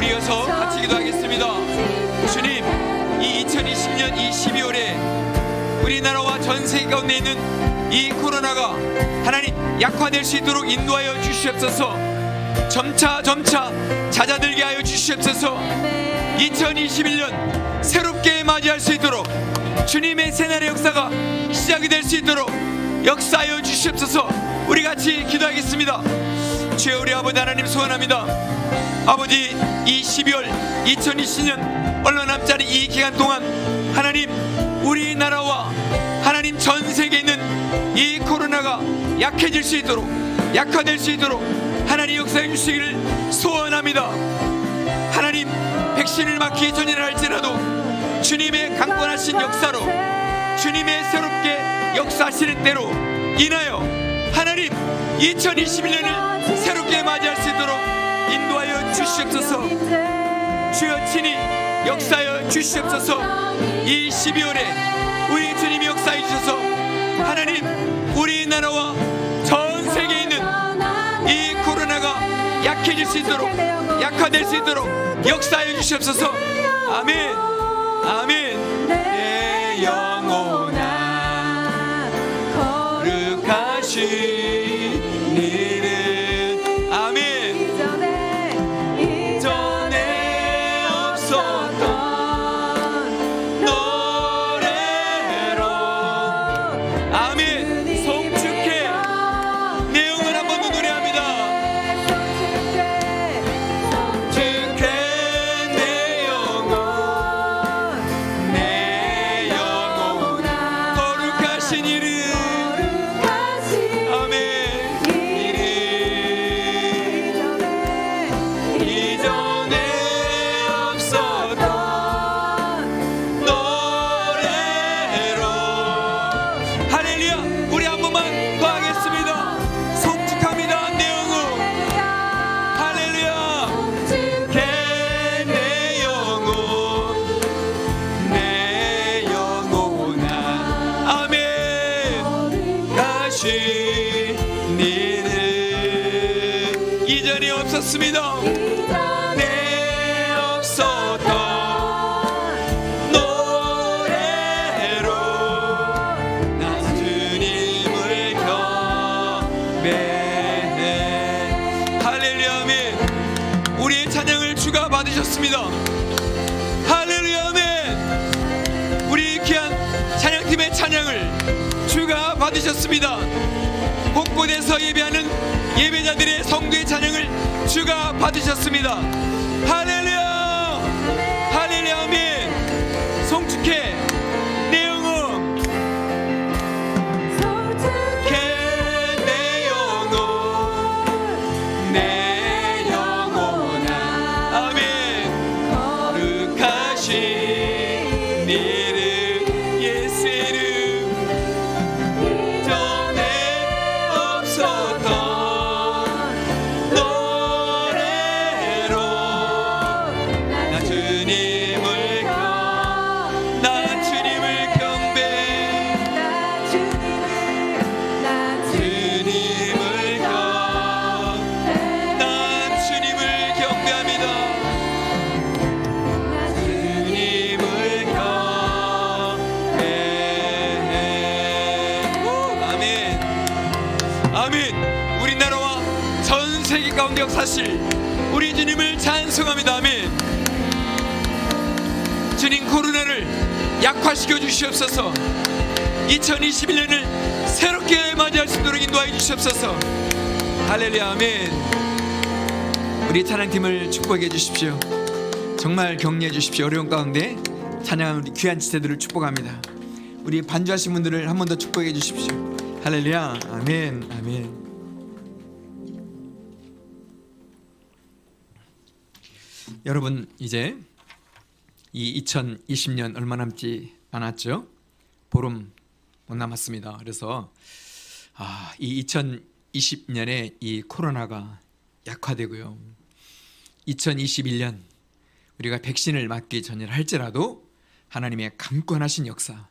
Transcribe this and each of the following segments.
우리 이어서 같이 기도하겠습니다. 주님, 이 2020년 이 12월에 우리나라와 전 세계 가운데 있는 이 코로나가 하나님 약화될 수 있도록 인도하여 주시옵소서. 점차 잦아들게 하여 주시옵소서. 2021년 새롭게 맞이할 수 있도록 주님의 새날의 역사가 시작이 될 수 있도록 역사하여 주시옵소서. 우리 같이 기도하겠습니다. 주여, 우리 아버지 하나님 소원합니다. 아버지, 이 12월 2020년 얼마 남지 않은 이 기간 동안 하나님 우리나라와 하나님 전 세계에 있는 이 코로나가 약해질 수 있도록, 약화될 수 있도록 하나님 역사해 주시기를 소원합니다. 하나님, 백신을 맞기 전이라 할지라도 주님의 강권하신 역사로, 주님의 새롭게 역사하시는 때로 인하여 하나님 2021년을 새롭게 맞이할 수 있도록 인도하여 주시옵소서. 주여 친히 역사하여 주시옵소서. 이 12월에 우리 주님이 역사해 주셔서 하나님 우리나라와 전 세계에 있는 이 코로나가 약해질 수 있도록, 약화될 수 있도록 역사해 주시옵소서. 아멘, 아멘. 내 영혼아 거룩하신 이름. 아멘. 이전에 없었던 노래로. 아멘. 송축해. 내 영혼 한 번 더 노래합니다. 송축해 내 영혼, 내 영혼아 거룩하신 이름. 이전에 없었습니다. 내 없었던 노래로 난 주님을 경배해. 할렐루야, 아멘. 우리의 찬양을 주가 받으셨습니다. 할렐루야, 아멘. 우리 귀한 찬양팀의 찬양을 주가 받으셨습니다. 곳곳에서 예배하는 예배자들의 성도의 찬양을 주가 받으셨습니다. 할렐루야, 할렐루야, 아멘. 송축해 내 영혼, 송축해 내 영혼, 내 영혼아. 아멘. 거룩하신 이름, 예수의 이름. 전에 없었던 우리나라와 전 세계 가운데 역사하실 우리 주님을 찬송합니다. 아멘. 주님, 코로나를 약화시켜 주시옵소서. 2021년을 새롭게 맞이할 수 있도록 인도하여 주시옵소서. 할렐루야, 아멘. 우리 찬양팀을 축복해 주십시오. 정말 격려해 주십시오. 어려운 가운데 찬양하는 우리 귀한 지체들을 축복합니다. 우리 반주하신 분들을 한 번 더 축복해 주십시오. 할렐루야, 아멘, 아멘. 여러분, 이제 이 2020년 얼마 남지 않았죠? 보름 못 남았습니다. 그래서 이 2020년에 이 코로나가 약화되고요, 2021년 우리가 백신을 맞기 전이라 할지라도 하나님의 강권하신 역사,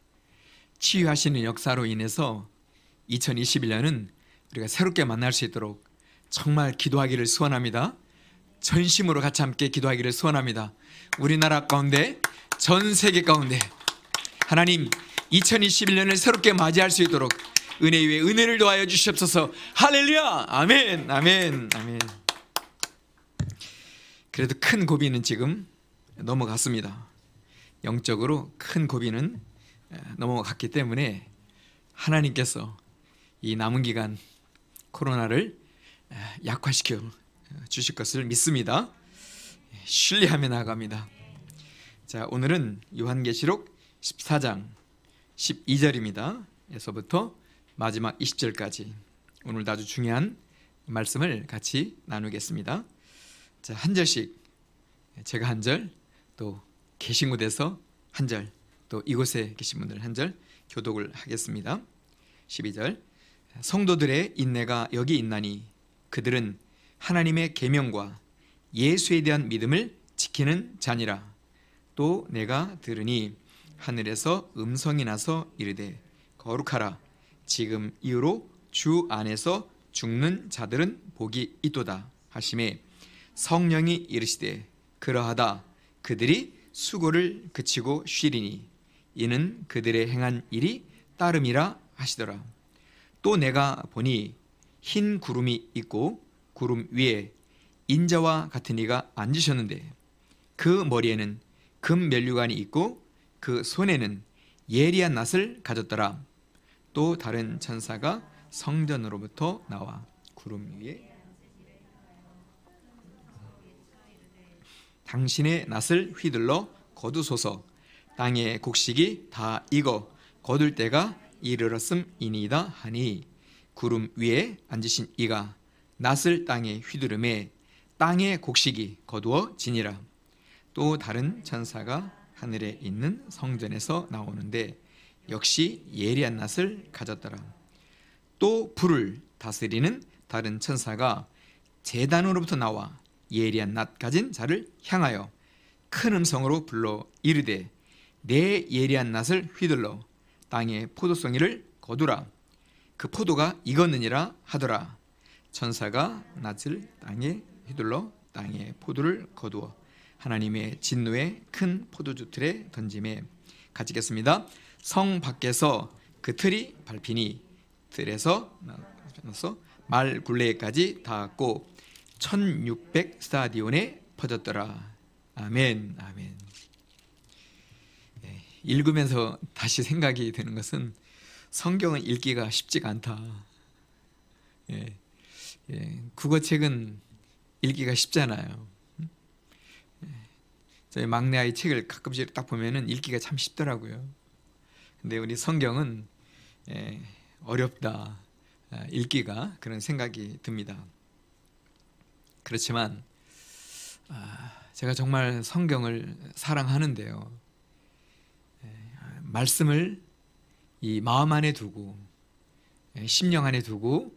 치유하시는 역사로 인해서 2021년은 우리가 새롭게 만날 수 있도록 정말 기도하기를 소원합니다. 전심으로 같이 함께 기도하기를 소원합니다. 우리나라 가운데, 전 세계 가운데 하나님 2021년을 새롭게 맞이할 수 있도록 은혜 위에 은혜를 더하여 주시옵소서. 할렐루야. 아멘, 아멘, 아멘. 그래도 큰 고비는 지금 넘어갔습니다. 영적으로 큰 고비는 넘어갔기 때문에 하나님께서 이 남은 기간 코로나를 약화시켜 주실 것을 믿습니다. 신뢰하며 나아갑니다. 자, 오늘은 요한계시록 14장 12절입니다. 에서부터 마지막 20절까지 오늘도 아주 중요한 말씀을 같이 나누겠습니다. 자, 한 절씩 제가 한 절, 또 계신 곳에서 한 절, 또 이곳에 계신 분들 한 절 교독을 하겠습니다. 12절. 성도들의 인내가 여기 있나니 그들은 하나님의 계명과 예수에 대한 믿음을 지키는 자니라. 또 내가 들으니 하늘에서 음성이 나서 이르되 거룩하라. 지금 이후로 주 안에서 죽는 자들은 복이 있도다 하시매 성령이 이르시되 그러하다. 그들이 수고를 그치고 쉬리니 이는 그들의 행한 일이 따름이라 하시더라. 또 내가 보니 흰 구름이 있고 구름 위에 인자와 같은 이가 앉으셨는데 그 머리에는 금 면류관이 있고 그 손에는 예리한 낫을 가졌더라. 또 다른 천사가 성전으로부터 나와 구름 위에 당신의 낫을 휘둘러 거두소서. 땅의 곡식이 다 익어 거둘 때가 이르렀음이니이다 하니 구름 위에 앉으신 이가 낫을 땅에 휘두르매 땅의 곡식이 거두어지니라. 또 다른 천사가 하늘에 있는 성전에서 나오는데 역시 예리한 낫을 가졌더라. 또 불을 다스리는 다른 천사가 제단으로부터 나와 예리한 낫 가진 자를 향하여 큰 음성으로 불러 이르되 내 예리한 낫을 휘둘러 땅의 포도송이를 거두라. 그 포도가 익었느니라 하더라. 천사가 낫을 땅에 휘둘러 땅의 포도를 거두어 하나님의 진노의 큰 포도주 틀에 던짐에 같이 읽겠습니다. 성 밖에서 그 틀이 밟히니 틀에서 나서 말 굴레까지 닿았고 1600 스타디온에 퍼졌더라. 아멘, 아멘. 읽으면서 다시 생각이 드는 것은 성경은 읽기가 쉽지가 않다. 국어책은 읽기가 쉽잖아요. 저희 막내 아이 책을 가끔씩 딱 보면은 읽기가 참 쉽더라고요. 근데 우리 성경은 어렵다, 읽기가, 그런 생각이 듭니다. 그렇지만 제가 정말 성경을 사랑하는데요, 말씀을 이 마음 안에 두고 심령 안에 두고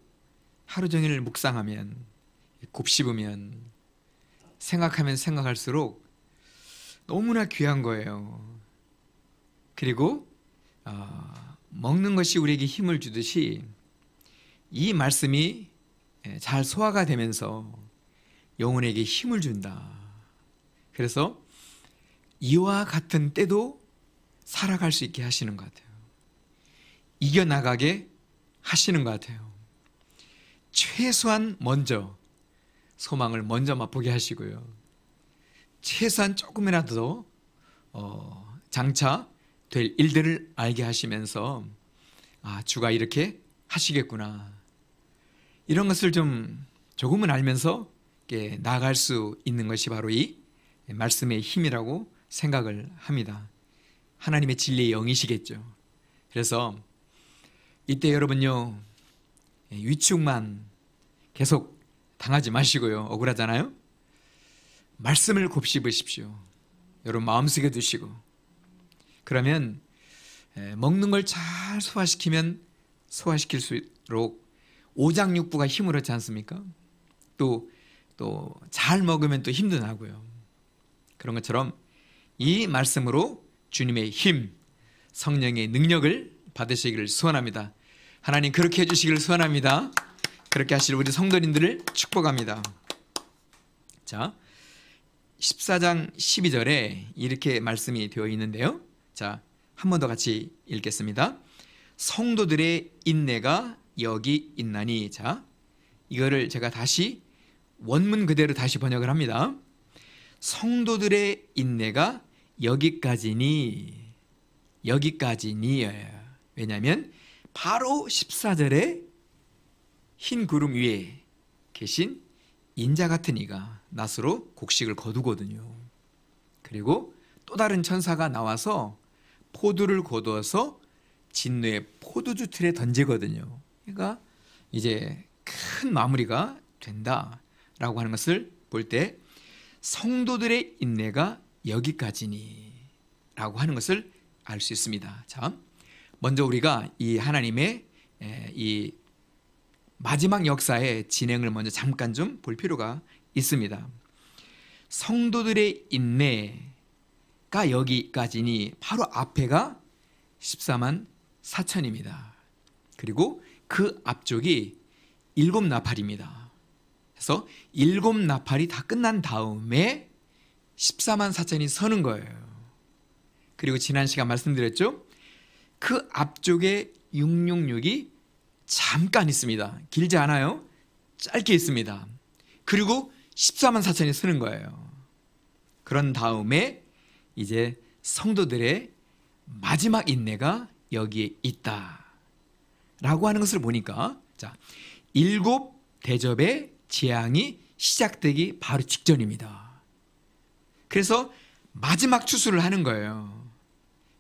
하루 종일 묵상하면, 곱씹으면, 생각하면 생각할수록 너무나 귀한 거예요. 그리고 먹는 것이 우리에게 힘을 주듯이 이 말씀이 잘 소화가 되면서 영혼에게 힘을 준다. 그래서 이와 같은 때도 살아갈 수 있게 하시는 것 같아요. 이겨나가게 하시는 것 같아요. 최소한 먼저 소망을 먼저 맛보게 하시고요, 최소한 조금이라도 장차 될 일들을 알게 하시면서 주가 이렇게 하시겠구나, 이런 것을 좀 조금은 알면서 나아갈 수 있는 것이 바로 이 말씀의 힘이라고 생각을 합니다. 하나님의 진리의 영이시겠죠. 그래서 이때 여러분요, 위축만 계속 당하지 마시고요, 억울하잖아요. 말씀을 곱씹으십시오. 여러분 마음속에 두시고, 그러면 먹는 걸 잘 소화시키면 소화시킬수록 오장육부가 힘을 얻지 않습니까? 또 잘 먹으면 또 힘도 나고요. 그런 것처럼 이 말씀으로 주님의 힘, 성령의 능력을 받으시기를 소원합니다. 하나님 그렇게 해주시기를 소원합니다. 그렇게 하실 우리 성도님들을 축복합니다. 자, 14장 12절에 이렇게 말씀이 되어 있는데요. 자, 한 번 더 같이 읽겠습니다. 성도들의 인내가 여기 있나니. 자, 이거를 제가 다시 원문 그대로 다시 번역을 합니다. 성도들의 인내가 여기까지니. 왜냐하면 바로 14절에 흰 구름 위에 계신 인자 같은 이가 낫으로 곡식을 거두거든요. 그리고 또 다른 천사가 나와서 포도를 거두어서 진노의 포도주 틀에 던지거든요. 그러니까 이제 큰 마무리가 된다라고 하는 것을 볼 때 성도들의 인내가 여기까지니 라고 하는 것을 알 수 있습니다. 자, 먼저 우리가 이 하나님의 이 마지막 역사의 진행을 먼저 잠깐 좀 볼 필요가 있습니다. 성도들의 인내가 여기까지니 바로 앞에가 14만 4천입니다. 그리고 그 앞쪽이 7나팔입니다. 그래서 7나팔이 다 끝난 다음에 14만 4천이 서는 거예요. 그리고 지난 시간 말씀드렸죠? 그 앞쪽에 666이 잠깐 있습니다. 길지 않아요. 짧게 있습니다. 그리고 14만 4천이 서는 거예요. 그런 다음에 이제 성도들의 마지막 인내가 여기에 있다 라고 하는 것을 보니까, 자, 7 대접의 재앙이 시작되기 바로 직전입니다. 그래서 마지막 추수를 하는 거예요.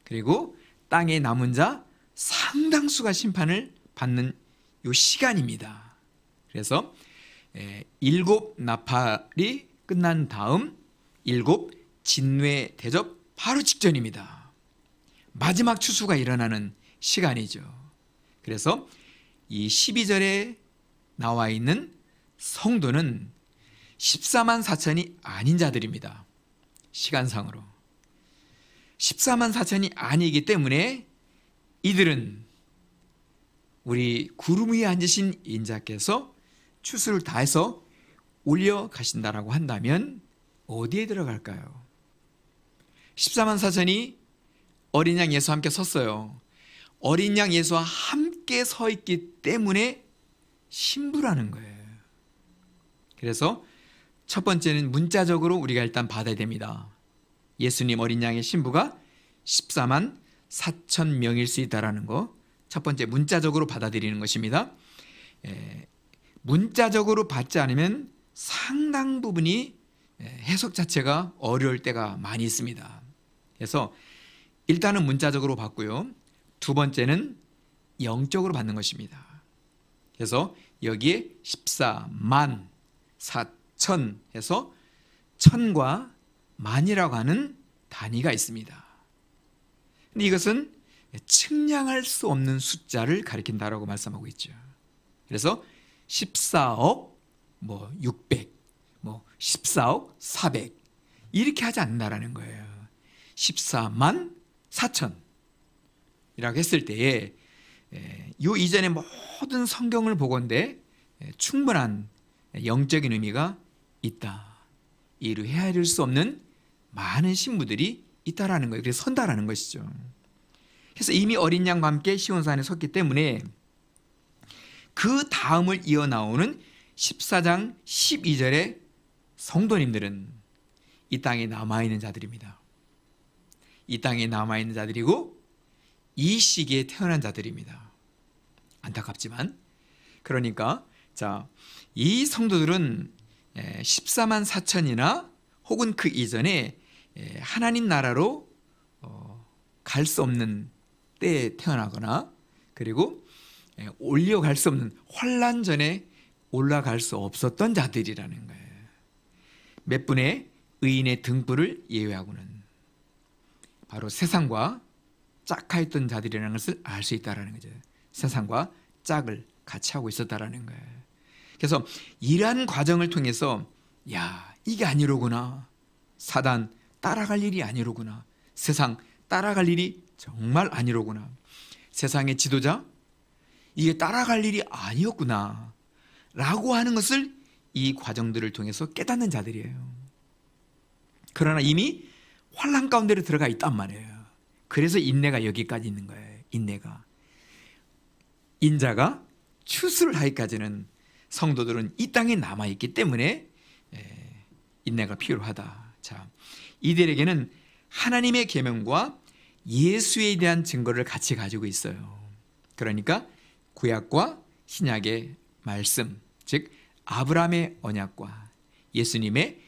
그리고 땅에 남은 자 상당수가 심판을 받는 요 시간입니다. 그래서 7나팔이 끝난 다음 7 진노의 대접 바로 직전입니다. 마지막 추수가 일어나는 시간이죠. 그래서 이 12절에 나와 있는 성도는 14만 4천이 아닌 자들입니다. 시간상으로 14만 4천이 아니기 때문에 이들은 우리 구름 위에 앉으신 인자께서 추수를 다해서 올려가신다라고 한다면 어디에 들어갈까요? 14만 4천이 어린 양 예수와 함께 섰어요. 어린 양 예수와 함께 서 있기 때문에 신부라는 거예요. 그래서 첫 번째는 문자적으로 우리가 일단 받아야 됩니다. 예수님 어린 양의 신부가 14만 4천 명일 수 있다는 거, 첫 번째 문자적으로 받아들이는 것입니다. 문자적으로 받지 않으면 상당 부분이 해석 자체가 어려울 때가 많이 있습니다. 그래서 일단은 문자적으로 받고요. 두 번째는 영적으로 받는 것입니다. 그래서 여기에 14만 4천 해서 천과 만이라고 하는 단위가 있습니다. 근데 이것은 측량할 수 없는 숫자를 가리킨다라고 말씀하고 있죠. 그래서 14억 600, 14억 400 이렇게 하지 않는다라는 거예요. 14만 4천이라고 했을 때에 요 이전의 모든 성경을 보건대 충분한 영적인 의미가 있다. 이루 헤아릴 수 없는 많은 신부들이 있다라는 거예요. 그래서 선다라는 것이죠. 그래서 이미 어린 양과 함께 시온산에 섰기 때문에 그 다음을 이어나오는 14장 12절의 성도님들은 이 땅에 남아있는 자들입니다. 이 땅에 남아있는 자들이고 이 시기에 태어난 자들입니다. 안타깝지만 그러니까 이 성도들은 14만 4천이나 혹은 그 이전에 하나님 나라로 갈 수 없는 때에 태어나거나 그리고 올려갈 수 없는 환난 전에 올라갈 수 없었던 자들이라는 거예요. 몇 분의 의인의 등불을 예외하고는 바로 세상과 짝하였던 자들이라는 것을 알 수 있다는 거죠. 세상과 짝을 같이 하고 있었다는 거예요. 그래서 이러한 과정을 통해서 이게 아니로구나, 사단 따라갈 일이 아니로구나, 세상 따라갈 일이 정말 아니로구나, 세상의 지도자 이게 따라갈 일이 아니었구나 라고 하는 것을 이 과정들을 통해서 깨닫는 자들이에요. 그러나 이미 환난 가운데로 들어가 있단 말이에요. 그래서 인내가 여기까지 있는 거예요. 인내가. 인자가 추수를 하기까지는 성도들은 이 땅에 남아있기 때문에 인내가 필요하다. 자, 이들에게는 하나님의 계명과 예수에 대한 증거를 같이 가지고 있어요. 그러니까 구약과 신약의 말씀, 즉 아브라함의 언약과 예수님의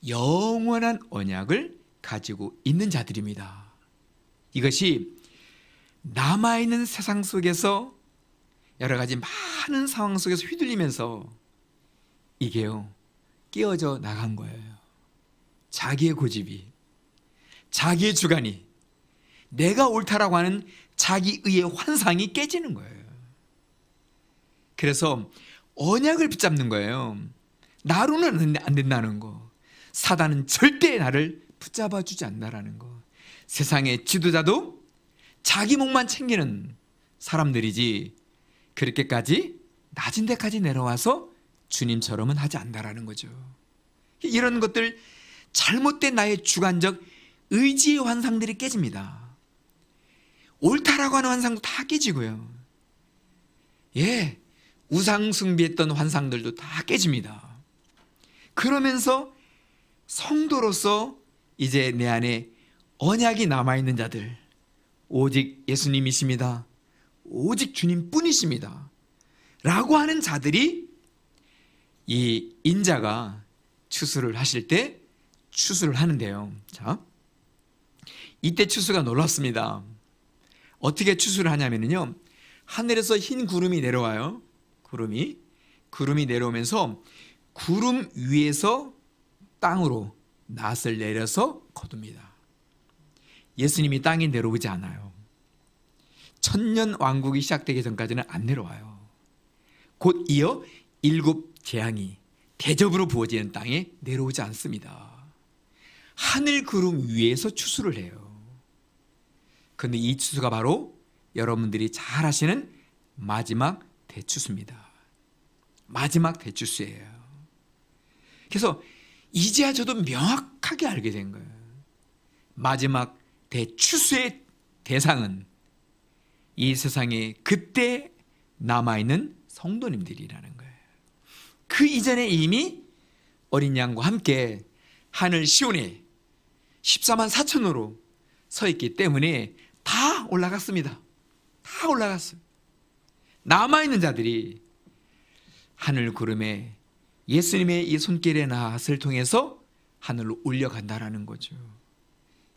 영원한 언약을 가지고 있는 자들입니다. 이것이 남아있는 세상 속에서 여러 가지 많은 상황 속에서 휘둘리면서 이게요, 깨어져 나간 거예요. 자기의 고집이, 자기의 주관이, 내가 옳다라고 하는 자기의 환상이 깨지는 거예요. 그래서 언약을 붙잡는 거예요. 나로는 안 된다는 거, 사단은 절대 나를 붙잡아 주지 않는다라는 거. 세상의 지도자도 자기 목만 챙기는 사람들이지 그렇게까지 낮은 데까지 내려와서 주님처럼은 하지 않는다라는 거죠. 이런 것들, 잘못된 나의 주관적 의지의 환상들이 깨집니다. 옳다라고 하는 환상도 다 깨지고요. 예, 우상 숭배했던 환상들도 다 깨집니다. 그러면서 성도로서 이제 내 안에 언약이 남아있는 자들, 오직 예수님이십니다, 오직 주님뿐이십니다 라고 하는 자들이 이 인자가 추수를 하실 때 추수를 하는데요. 자, 이때 추수가 놀랍습니다. 어떻게 추수를 하냐면요, 하늘에서 흰 구름이 내려와요. 구름이 내려오면서 구름 위에서 땅으로 낫을 내려서 거둡니다. 예수님이 땅에 내려오지 않아요. 천년 왕국이 시작되기 전까지는 안 내려와요. 곧 이어 7 재앙이 대접으로 부어지는 땅에 내려오지 않습니다. 하늘 구름 위에서 추수를 해요. 그런데 이 추수가 바로 여러분들이 잘 아시는 마지막 대추수입니다. 마지막 대추수예요. 그래서 이제야 저도 명확하게 알게 된 거예요. 마지막 대추수의 대상은 이 세상에 그때 남아있는 성도님들이라는 거예요. 그 이전에 이미 어린 양과 함께 하늘 시온에 14만 4천으로 서 있기 때문에 다 올라갔습니다. 다 올라갔어요. 남아있는 자들이 하늘 구름에 예수님의 이 손길의 낫을 통해서 하늘로 올려간다라는 거죠.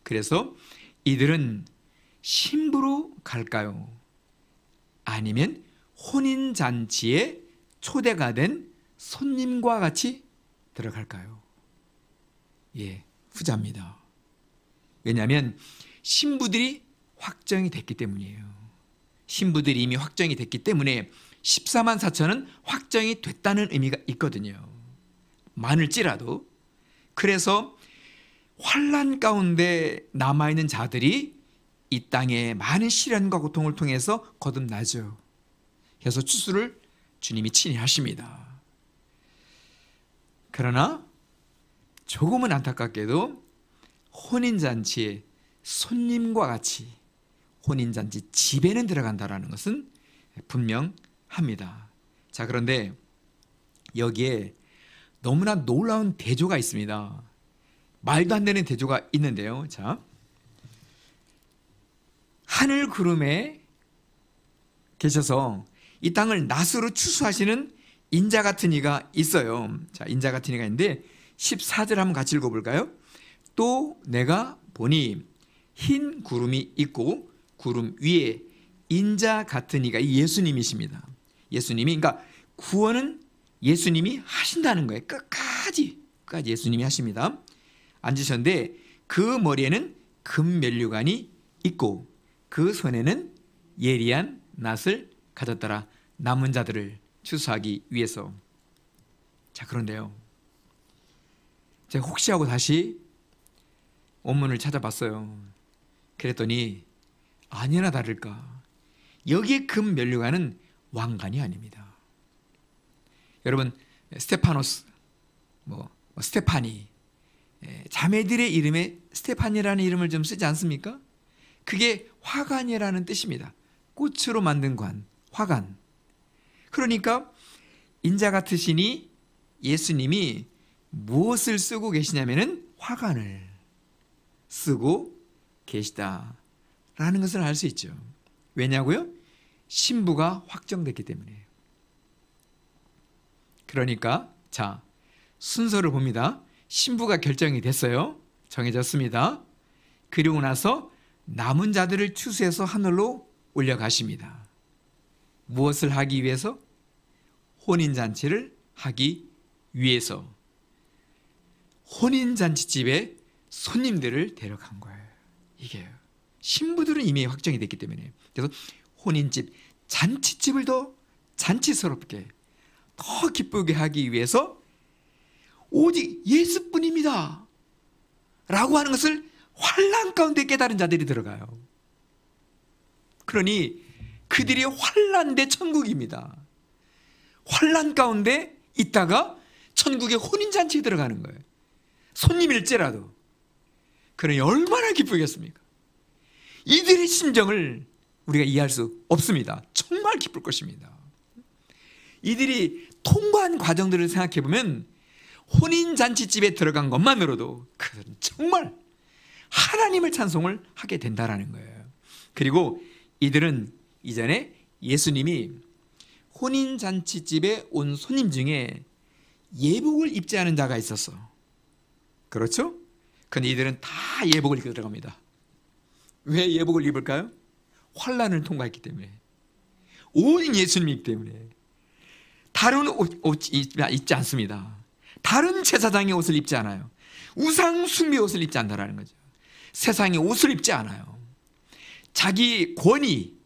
그래서 이들은 신부로 갈까요? 아니면 혼인잔치에 초대가 된 손님과 같이 들어갈까요? 예, 후자입니다. 왜냐하면 신부들이 확정이 됐기 때문이에요. 신부들이 이미 확정이 됐기 때문에 14만 4천은 확정이 됐다는 의미가 있거든요. 많을지라도. 그래서 환난 가운데 남아있는 자들이 이 땅에 많은 시련과 고통을 통해서 거듭나죠. 그래서 추수를 주님이 친히 하십니다. 그러나 조금은 안타깝게도 혼인잔치에 손님과 같이 혼인잔치 집에는 들어간다는 것은 분명합니다. 자, 그런데 여기에 너무나 놀라운 대조가 있습니다. 말도 안 되는 대조가 있는데요. 자, 하늘 구름에 계셔서 이 땅을 낫으로 추수하시는 인자 같은 이가 있어요. 자, 인자 같은 이가 있는데 14절 한번 같이 읽어볼까요? 또 내가 보니 흰 구름이 있고 구름 위에 인자 같은 이가 예수님이십니다. 예수님이, 그러니까 구원은 예수님이 하신다는 거예요. 끝까지 예수님이 하십니다. 앉으셨는데 그 머리에는 금면류관이 있고 그 손에는 예리한 낫을 가졌더라. 남은 자들을 추수하기 위해서. 자, 그런데요, 제가 혹시 하고 다시 원문을 찾아봤어요. 그랬더니 아니나 다를까 여기에 금면류관은 왕관이 아닙니다. 여러분, 스테파노스 스테파니, 자매들의 이름에 스테파니라는 이름을 좀 쓰지 않습니까? 그게 화관이라는 뜻입니다. 꽃으로 만든 관, 화관. 그러니까 인자 같으시니 예수님이 무엇을 쓰고 계시냐면은 화관을 쓰고 계시다라는 것을 알 수 있죠. 왜냐고요? 신부가 확정됐기 때문에. 그러니까 자, 순서를 봅니다. 신부가 결정이 됐어요. 정해졌습니다. 그리고 나서 남은 자들을 추수해서 하늘로 올려가십니다. 무엇을 하기 위해서? 혼인잔치를 하기 위해서. 혼인잔치집에 손님들을 데려간 거예요. 이게요. 신부들은 이미 확정이 됐기 때문에. 그래서 혼인집, 잔치집을 더 잔치스럽게, 더 기쁘게 하기 위해서 오직 예수뿐입니다 라고 하는 것을 환난 가운데 깨달은 자들이 들어가요. 그러니 그들이 환난대 천국입니다. 환난 가운데 있다가 천국의 혼인잔치에 들어가는 거예요. 손님일지라도. 그러니 얼마나 기쁘겠습니까? 이들의 심정을 우리가 이해할 수 없습니다. 정말 기쁠 것입니다. 이들이 통과한 과정들을 생각해 보면 혼인잔치집에 들어간 것만으로도 그들은 정말 하나님을 찬송을 하게 된다는 거예요. 그리고 이들은 이전에 예수님이 혼인잔치집에 온 손님 중에 예복을 입지 않은 자가 있었어. 그렇죠? 근데 이들은 다 예복을 입고 들어갑니다. 왜 예복을 입을까요? 환난을 통과했기 때문에. 오직 예수님이기 때문에. 다른 옷 입지 않습니다. 다른 제사장의 옷을 입지 않아요. 우상 숭배 옷을 입지 않는다는 거죠. 세상의 옷을 입지 않아요. 자기 권위,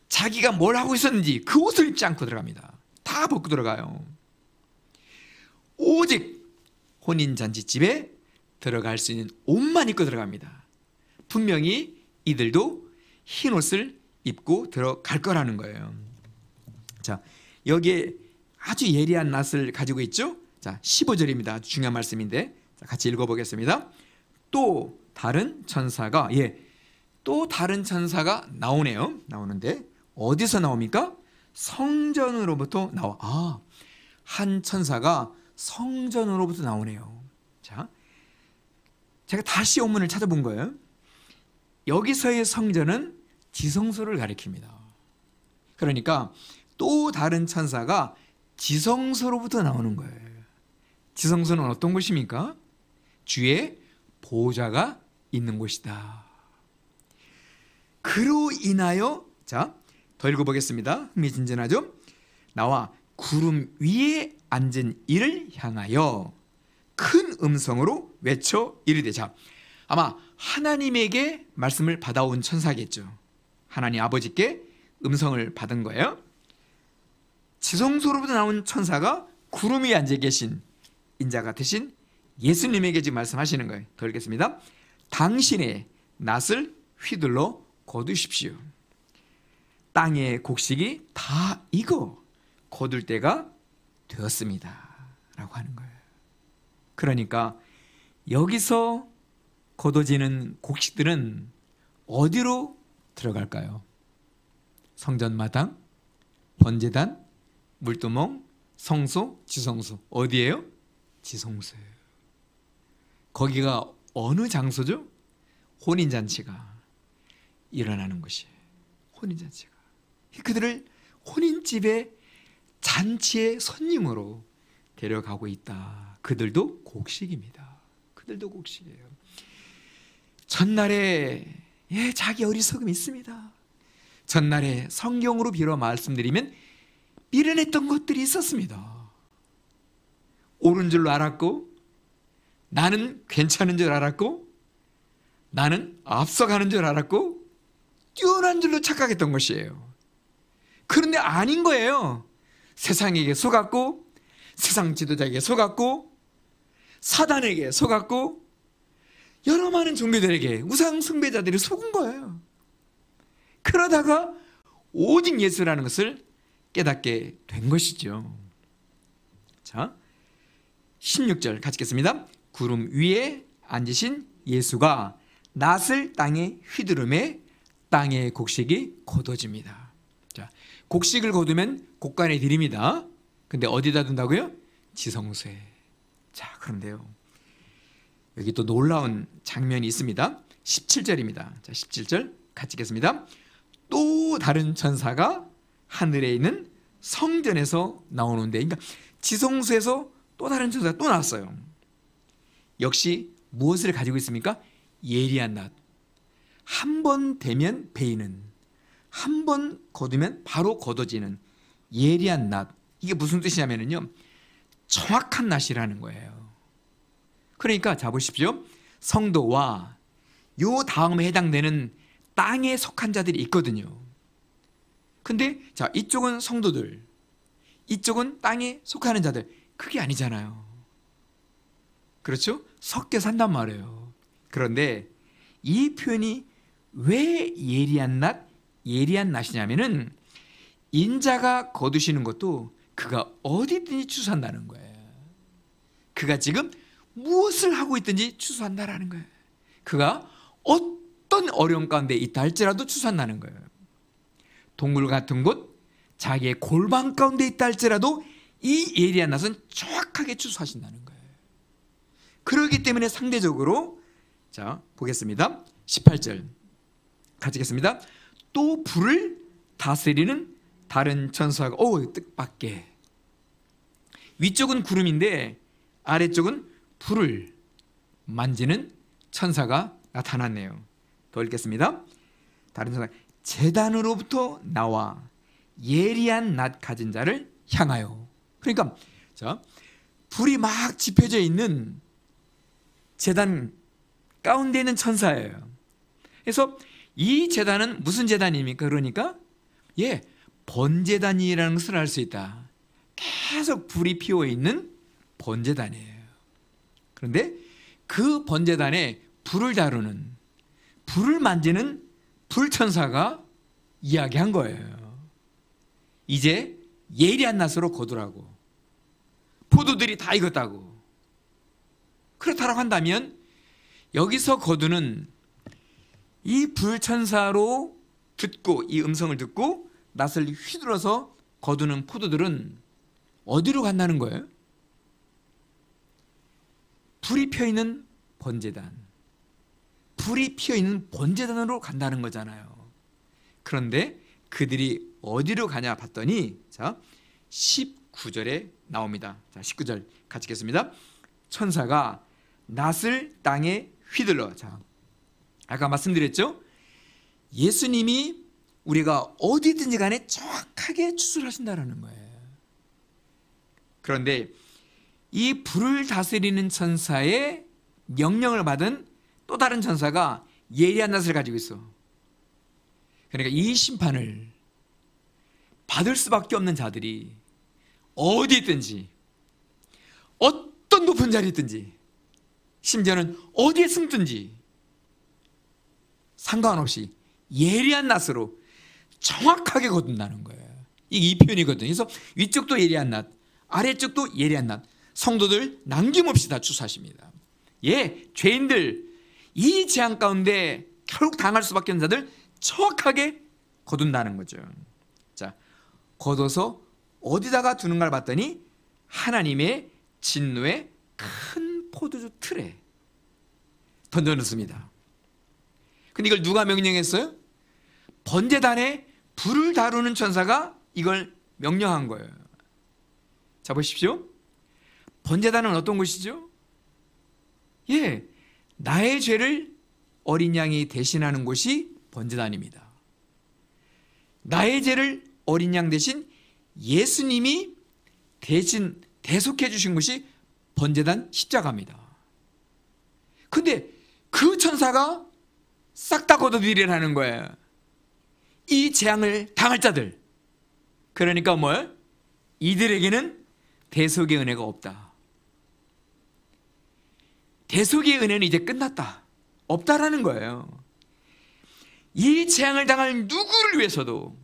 자기가 뭘 하고 있었는지 그 옷을 입지 않고 들어갑니다. 다 벗고 들어가요. 오직 혼인잔치집에 들어갈 수 있는 옷만 입고 들어갑니다. 분명히 이들도 흰 옷을 입고 들어갈 거라는 거예요. 자, 여기에 아주 예리한 낯을 가지고 있죠. 자, 15절입니다. 아주 중요한 말씀인데, 자, 같이 읽어보겠습니다. 또 다른 천사가, 또 다른 천사가 나오네요. 나오는데 어디서 나옵니까? 성전으로부터 나와. 한 천사가 성전으로부터 나오네요. 자, 제가 다시 원문을 찾아본 거예요. 여기서의 성전은 지성소를 가리킵니다. 그러니까 또 다른 천사가 지성소로부터 나오는 거예요. 지성소는 어떤 곳입니까? 주의 보호자가 있는 곳이다. 그로 인하여, 자, 더 읽어보겠습니다. 흥미진진하죠? 나와 구름 위에 앉은 이를 향하여 큰 음성으로 외쳐 이르되. 자, 아마 하나님에게 말씀을 받아온 천사겠죠. 하나님 아버지께 음성을 받은 거예요. 지성소로부터 나온 천사가 구름 위에 앉아 계신 인자 같으신 예수님에게 지금 말씀하시는 거예요. 더 읽겠습니다. 당신의 낫을 휘둘러 거두십시오. 땅의 곡식이 다 익어 거둘 때가 되었습니다 라고 하는 거예요. 그러니까 여기서 거둬지는 곡식들은 어디로 들어갈까요? 성전마당, 번제단, 물두멍, 성소, 지성소. 어디예요? 지성소예요. 거기가 어느 장소죠? 혼인잔치가 일어나는 곳이에요. 혼인잔치가. 그들을 혼인집의 잔치의 손님으로 데려가고 있다. 그들도 곡식입니다. 그들도 곡식이에요. 전날에 자기 어리석음이 있습니다. 전날에 성경으로 빌어 말씀드리면 미련했던 것들이 있었습니다. 옳은 줄로 알았고, 나는 괜찮은 줄 알았고, 나는 앞서가는 줄 알았고, 뛰어난 줄로 착각했던 것이에요. 그런데 아닌 거예요. 세상에게 속았고, 세상 지도자에게 속았고, 사단에게 속았고, 여러 많은 종교들에게, 우상 숭배자들이 속은 거예요. 그러다가 오직 예수라는 것을 깨닫게 된 것이죠. 자, 16절 같이 읽겠습니다. 구름 위에 앉으신 예수가 낫을 땅에 휘두르매 땅의 곡식이 거둬집니다. 자, 곡식을 거두면 곡간에 들입니다. 근데 어디다 둔다고요? 지성소에. 자, 그런데요, 여기 또 놀라운 장면이 있습니다. 17절입니다. 자, 17절 같이 읽겠습니다. 또 다른 천사가 하늘에 있는 성전에서 나오는데, 그러니까 지성소에서 또 다른 천사가 또 나왔어요. 역시 무엇을 가지고 있습니까? 예리한 낫. 한 번 대면 베이는, 한 번 거두면 바로 걷어지는 예리한 낫. 이게 무슨 뜻이냐면요, 정확한 낫이라는 거예요. 그러니까 자 보십시오. 성도와 요 다음에 해당되는 땅에 속한 자들이 있거든요. 근데 자, 이쪽은 성도들, 이쪽은 땅에 속하는 자들. 그게 아니잖아요. 그렇죠? 섞여 산단 말이에요. 그런데 이 표현이 왜 예리한 낫이냐면은 인자가 거두시는 것도 그가 어디든지 추수한다는 거예요. 그가 지금 무엇을 하고 있든지 추수한다라는 거예요. 그가 어떤 어려움 가운데 있다 할지라도 추수한다는 거예요. 동굴 같은 곳, 자기의 골방 가운데 있다 할지라도 이 예리한 낫은 정확하게 추수하신다는 거예요. 그렇기 때문에 상대적으로, 자 보겠습니다. 18절 같이 읽겠습니다. 또 불을 다스리는 다른 천사가 뜻밖의, 위쪽은 구름인데 아래쪽은 불을 만지는 천사가 나타났네요. 더 읽겠습니다. 다른 천사, 제단으로부터 나와 예리한 낫 가진 자를 향하여. 그러니까 자, 불이 막 지펴져 있는 제단 가운데 있는 천사예요. 그래서 이 제단은 무슨 제단입니까? 그러니까 번제단이라는 것을 알 수 있다. 계속 불이 피어 있는 번제단이에요. 그런데 그 번제단에 불을 다루는, 불을 만지는 불천사가 이야기한 거예요. 이제 예리한 낫으로 거두라고. 포도들이 다 익었다고. 그렇다고 한다면 여기서 거두는 이 불천사로 듣고, 이 음성을 듣고 낫을 휘둘러서 거두는 포도들은 어디로 간다는 거예요? 불이 펴있는 번제단, 불이 피어있는 번제단으로 간다는 거잖아요. 그런데 그들이 어디로 가냐 봤더니 자 19절에 나옵니다. 자 19절 같이 읽겠습니다. 천사가 낫을 땅에 휘둘러. 자, 아까 말씀드렸죠? 예수님이 우리가 어디든지 간에 정확하게 추수하신다는 거예요. 그런데 이 불을 다스리는 천사의 명령을 받은 또 다른 천사가 예리한 낫을 가지고 있어. 그러니까 이 심판을 받을 수밖에 없는 자들이 어디 있든지, 어떤 높은 자리에 있든지, 심지어는 어디에 숨든지 상관없이 예리한 낫으로 정확하게 거둔다는 거예요. 이 표현이거든요. 그래서 위쪽도 예리한 낫, 아래쪽도 예리한 낫, 성도들 남김없이 다 추수하십니다. 죄인들, 이 재앙 가운데 결국 당할 수밖에 없는 자들 정확하게 거둔다는 거죠. 자, 거둬서 어디다가 두는가를 봤더니 하나님의 진노의 큰 포도주 틀에 던져놓습니다. 근데 이걸 누가 명령했어요? 번제단에 불을 다루는 천사가 이걸 명령한 거예요. 자 보십시오. 번제단은 어떤 곳이죠? 나의 죄를 어린 양이 대신하는 곳이 번제단입니다. 나의 죄를 어린 양 대신 예수님이 대신 대속해 주신 것이 번제단 십자가입니다. 근데 그 천사가 싹 다 걷어들이라는 거예요. 이 재앙을 당할 자들. 그러니까 뭐예요? 이들에게는 대속의 은혜가 없다. 대속의 은혜는 이제 끝났다. 없다라는 거예요. 이 재앙을 당할 누구를 위해서도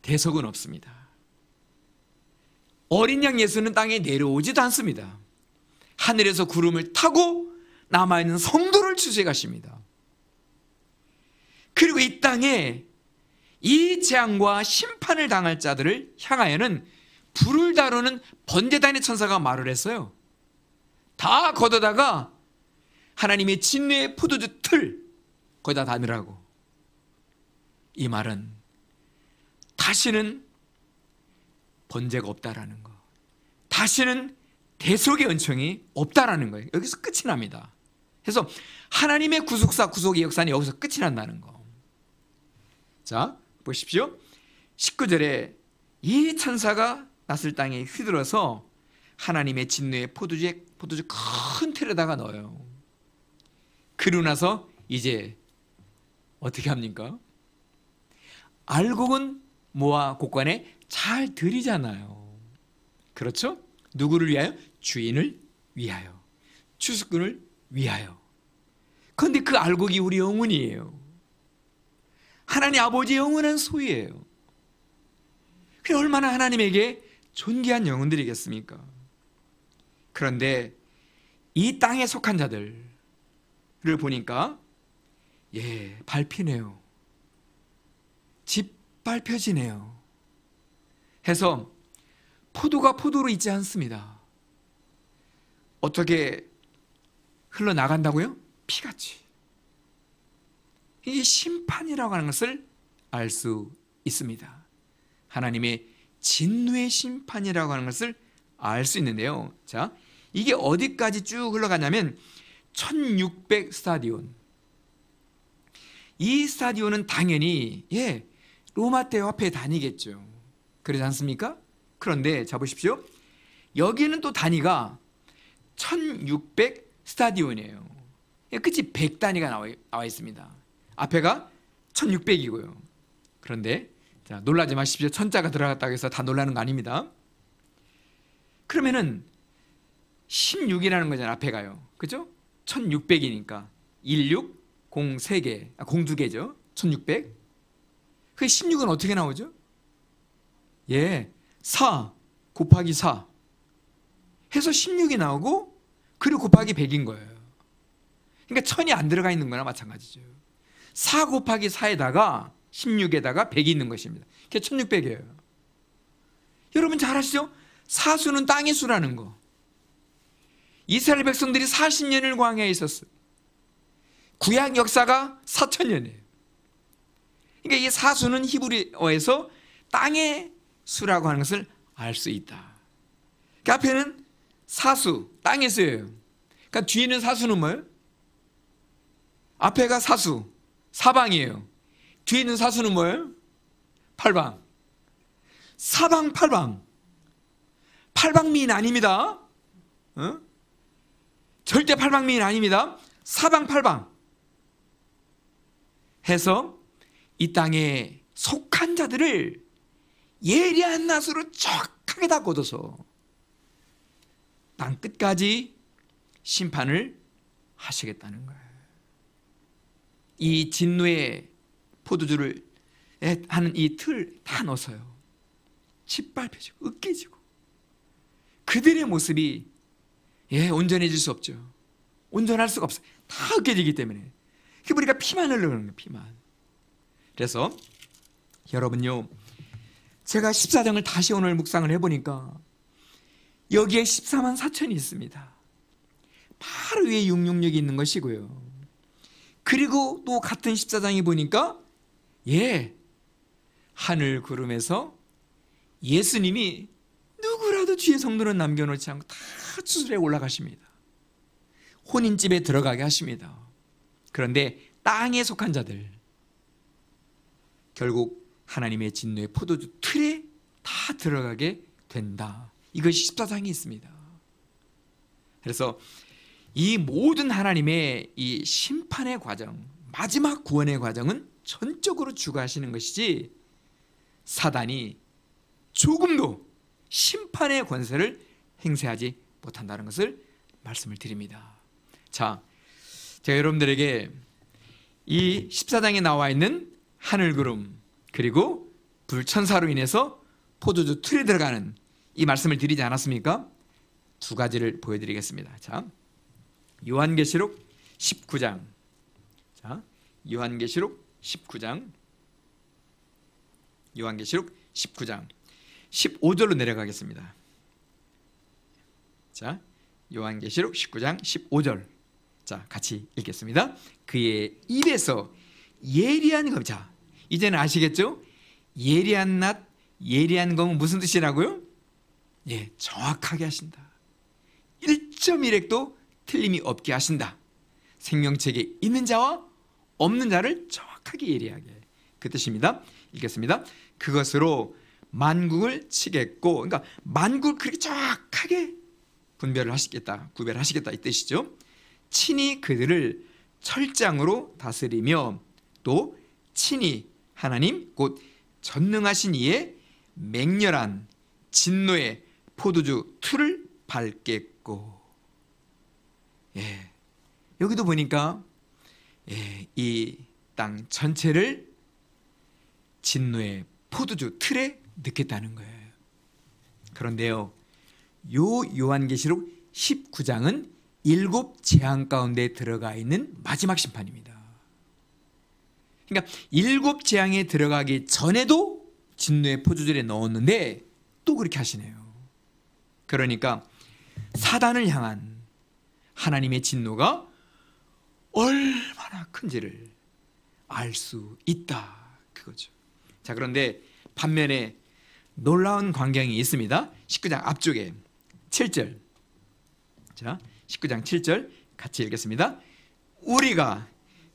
대속은 없습니다. 어린 양 예수는 땅에 내려오지도 않습니다. 하늘에서 구름을 타고 남아있는 성도를 추수해 가십니다. 그리고 이 땅에 이 재앙과 심판을 당할 자들을 향하여는 불을 다루는 번제단의 천사가 말을 했어요. 다 걷어다가 하나님의 진노의 포도주 틀 거기다 담으라고. 이 말은 다시는 번제가 없다라는 거, 다시는 대속의 은총이 없다라는 거예요. 여기서 끝이 납니다. 그래서 하나님의 구속사, 구속의 역사는 여기서 끝이 난다는 거. 자, 보십시오. 19절에 이 천사가 낯을 땅에 휘둘러서 하나님의 진노의 포도주 큰 틀에다가 넣어요. 그러고 나서 이제 어떻게 합니까? 알곡은 모아 곡간에 잘 들이잖아요. 그렇죠? 누구를 위하여? 주인을 위하여, 추수꾼을 위하여. 그런데 그 알곡이 우리 영혼이에요. 하나님 아버지의 영원한 소유예요. 그게 얼마나 하나님에게 존귀한 영혼들이겠습니까? 그런데 이 땅에 속한 자들을 보니까 밟히네요. 짓밟혀지네요. 해서 포도가 포도로 있지 않습니다. 어떻게 흘러나간다고요? 피같이. 이게 심판이라고 하는 것을 알 수 있습니다. 하나님의 진노의 심판이라고 하는 것을 알 수 있는데요. 자, 이게 어디까지 쭉 흘러가냐면 1600 스타디온. 이 스타디온은 당연히 로마 때 화폐 단위겠죠. 그러지 않습니까? 그런데 자 보십시오. 여기는 또 단위가 1600 스타디온이에요. 끝이 100단위가 나와 있습니다. 앞에가 1600이고요. 그런데 자, 놀라지 마십시오. 천자가 들어갔다고 해서 다 놀라는 거 아닙니다. 그러면은 16이라는 거잖아요. 앞에가요. 그죠? 1600이니까 16, 0 3개, 0 2개죠. 1600. 그 16은 어떻게 나오죠? 4 곱하기 4 해서 16이 나오고, 그리고 곱하기 100인 거예요. 그러니까 1000이 안 들어가 있는 거나 마찬가지죠. 4 곱하기 4에다가 16에다가 100이 있는 것입니다. 그게 1600이에요. 여러분 잘 아시죠? 사수는 땅의 수라는 거. 이스라엘 백성들이 40년을 광야에 있었어요. 구약 역사가 4000년이에요. 그러니까 이 사수는 히브리어에서 땅의 수라고 하는 것을 알 수 있다. 그 앞에는 사수, 땅의 수예요. 그러니까 뒤에는 사수는 뭐예요? 앞에가 사수, 사방이에요. 뒤에 있는 사수는 뭐예요? 팔방. 사방 팔방. 팔방미인 아닙니다. 절대 팔방미인 아닙니다. 사방 팔방 해서 이 땅에 속한 자들을 예리한 낫으로 정확하게 다 걷어서 땅 끝까지 심판을 하시겠다는 거예요. 이 진노의 포도주를 하는 이 틀 다 넣어서요. 짓밟혀지고 으깨지고 그들의 모습이 온전해질 수 없죠. 온전할 수가 없어요. 다 으깨지기 때문에. 우리가 피만 흘러가는 거예요. 피만. 그래서 여러분요, 제가 14장을 다시 오늘 묵상을 해보니까 여기에 14만 4천이 있습니다. 바로 위에 666이 있는 것이고요. 그리고 또 같은 14장에 보니까 하늘 구름에서 예수님이 누구라도 주의 성도는 남겨놓지 않고 다 추수에 올라가십니다. 혼인집에 들어가게 하십니다. 그런데 땅에 속한 자들, 결국 하나님의 진노의 포도주 틀에 다 들어가게 된다. 이것이 14장에 있습니다. 그래서 이 모든 하나님의 이 심판의 과정, 마지막 구원의 과정은 전적으로 주가 하시는 것이지 사단이 조금도 심판의 권세를 행사하지 못한다는 것을 말씀을 드립니다. 자, 제가 여러분들에게 이 14장에 나와 있는 하늘구름 그리고 불천사로 인해서 포도주 틀에 들어가는 이 말씀을 드리지 않았습니까? 두 가지를 보여드리겠습니다. 자, 요한계시록 19장. 자, 요한계시록 19장. 요한계시록 19장 15절로 내려가겠습니다. 자, 요한계시록 19장 15절. 자, 같이 읽겠습니다. 그의 입에서 예리한 검. 자, 이제는 아시겠죠? 예리한 낫, 예리한 검은 무슨 뜻이라고요? 예, 정확하게 하신다. 1.1핵도 틀림이 없게 하신다. 생명책에 있는 자와 없는 자를 정확하게 예리하게. 그 뜻입니다. 읽겠습니다. 그것으로 만국을 치겠고, 그러니까 만국을 그렇게 정확하게 분별을 하시겠다, 구별하시겠다 이 뜻이죠. 친히 그들을 철장으로 다스리며 또 친히 하나님 곧 전능하신 이의 맹렬한 진노의 포도주 틀을 밟겠고. 예, 여기도 보니까 예, 이 땅 전체를 진노의 포도주 틀에 넣겠다는 거예요. 그런데요, 요 요한계시록 19장은 7 재앙 가운데 들어가 있는 마지막 심판입니다. 그러니까 7 재앙에 들어가기 전에도 진노의 포도주에 넣었는데 또 그렇게 하시네요. 그러니까 사단을 향한 하나님의 진노가 얼마나 큰지를 알 수 있다, 그거죠. 자, 그런데 반면에 놀라운 광경이 있습니다. 19장 앞쪽에 7절. 자, 19장 7절 같이 읽겠습니다. 우리가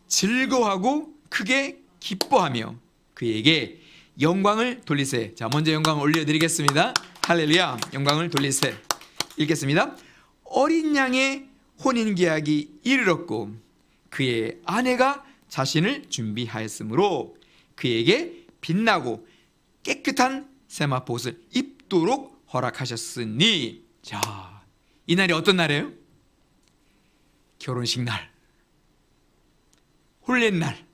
즐거워하고 크게 기뻐하며 그에게 영광을 돌리세. 자, 먼저 영광을 올려드리겠습니다. 할렐루야. 영광을 돌리세. 읽겠습니다. 어린 양의 혼인계약이 이르렀고 그의 아내가 자신을 준비하였으므로 그에게 빛나고 깨끗한 세마포옷을 입도록 허락하셨으니. 자, 이 날이 어떤 날이에요? 결혼식 날, 혼례 날,